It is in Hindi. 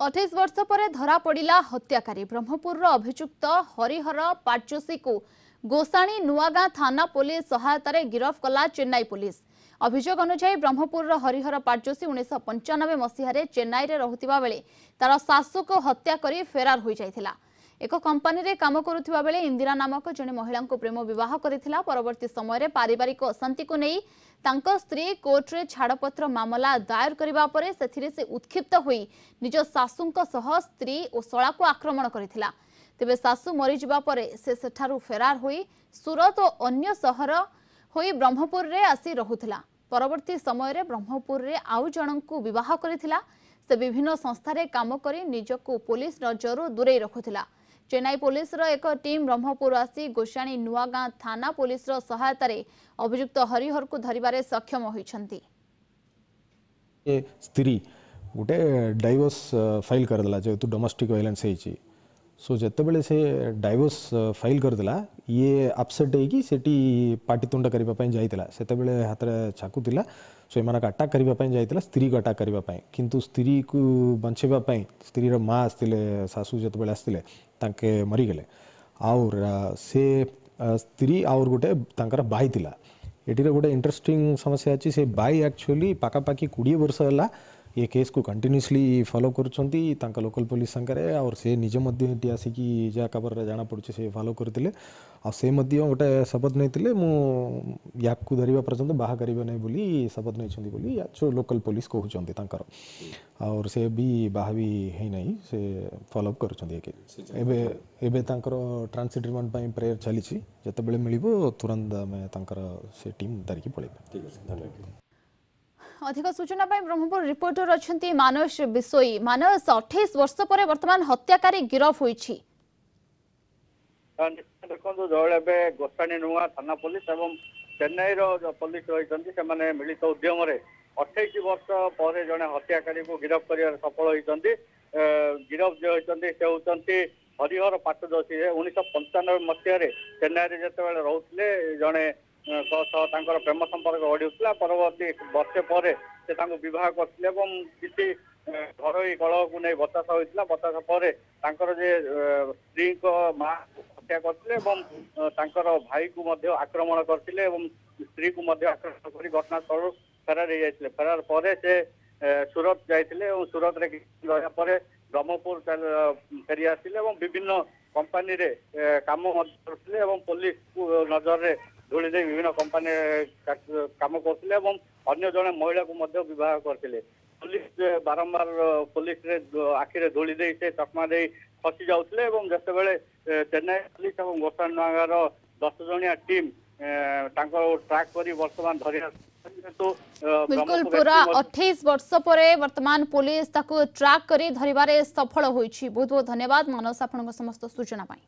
28 वर्ष पर धरा पड़ा हत्याकारी ब्रह्मपुर अभियुक्त हरिहर पाटजोशी को गोसाणी नुआगां थाना पुलिस सहायतार गिरफ कला चेन्नई पुलिस। अभियोग अनुसार ब्रह्मपुर हरिहर पाटजोशी 1995 मसीह चेन्नई में रहुथिबा बेले तार सासू को हत्या कर फेरार हो जाइथिला। एक कंपानी रे काम करुथिबा बेले इंदिरा नामक जने महिला को प्रेम विवाह करिथिला। परवर्ती समय पारिवारिक अशांति को नहीं तांको स्त्री कोर्ट रे छाड़पत्र मामला दायर करिबा परे सेथिरे से उत्क्षिप्त होई निज सासूंक सह स्त्री और शला को आक्रमण करिथिला। तेबे सासू मरी जिबा परे से सेठारु फेरार होई सूरत और अन्य शहर होई ब्रह्मपुर रे आसी रहुथिला। परवर्ती समय रे ब्रह्मपुर रे आउ जणंकु विवाह करिथिला। से विभिन्न संस्था रे काम करी निजको पुलिस नजरु दूरे रखुथिला। चेन्नई पुलिस रो एक टीम ब्रह्मपुर आसी गोसाणी नुआगां थाना पुलिस रो सहायतार अभियुक्त हरिहर को धरिबारे सक्षम होइछंती। स्त्री गोटे डाइवोर्स फाइल करदेला जेहेतु डोमेस्टिक वायलेंस होइछि। सो जते बेले से डाइवोर्स फाइल करदेला ये अपसेट होइकि सेठी पाटितुंड करिबा पई जाइतला। सेते बेले हातरे चाकू थिला। सो एमानक अटैक करिबा पई जाइतला स्त्री को अटैक करिबा पई। किंतु स्त्री को बंचेबा पई स्त्री रो मां आस्तिले सासू जते बेले आस्तिले तांके मरी गेले। और से स्त्री और गोटे तांकर बाई थिला। एटिरे गोटे इंटरेस्टिंग समस्या अछि से बाई एक्चुअली पाकापाकी 20 वर्ष होला ये केस को कंटिन्यूअसली फॉलो करुछंती तांका लोकल पुलिस संकरे। और से निज मध्य एटी आसिकी जा खबर जाना पड़ुछ से फॉलो करथिले। आ से मध्य गोटे शपथ नैतिले मु याकू धरिबा पर्यंत बाहा करिबे नै बोली शपथ नैछंती बोली याचो लोकल पुलिस कहउछंती तांकर। और से भी बाहा भी है नै से फॉलो करुछंती के एबे एबे तांकर ट्रांसिट रिमांड पई प्रेयर चली छी। जते बेले मिलिबो तुरंत में तांकर से टीम धरिकी पळेबे। ठीक अछि, धन्यवाद। अधिक सूचना ब्रह्मपुर रिपोर्टर अच्छा मानस बिशोई। मानस 28 वर्ष पर वर्तमान हत्याकारी गिरफ होइछि। देखो जो गोसाणी नुआ थाना पुलिस और चेन्नई पुलिस रही से मिलित उद्यम 28 वर्ष पर जड़े हत्याकारी को गिरफ कर सफल होती। गिरफ जो होती से होती हरिहर पाटजोशी 1995 मसीह चेन्नई जिते रोते जड़े प्रेम संपर्क बढ़ुला। परवर्ती वर्षे पर से बह करते किसी घर कलह को नहीं बतासा होता। बतासा पर स्त्री को माँ हत्या करते भाई को आक्रमण करते स्त्री को आक्रमण कर घटनास्थल फेरार हो फेरार पर से सूरत जाते सूरत रहा ब्रह्मपुर फेरी आसिले विभिन्न कंपानी रे काम करते पुलिस को नजर में धूली दे विभिन्न कंपानी काम करते अन्य जड़े महिला को बह करते। पुलिस बारंबार पुलिस आखिरे धूली दे से चकमा दे फसी जाते जिते बड़े चेन्नई पुलिस और गोसाणी नुआगांर 10 जणिया टीम ट्रैक कर वर्तमान धरी बिल्कुल पूरा 28 वर्ष पर वर्तमान पुलिस ताको ट्रैक करी धरिबारे सफल होइछि। बहुत बहुत धन्यवाद मानस आपन समस्त सूचना पाई।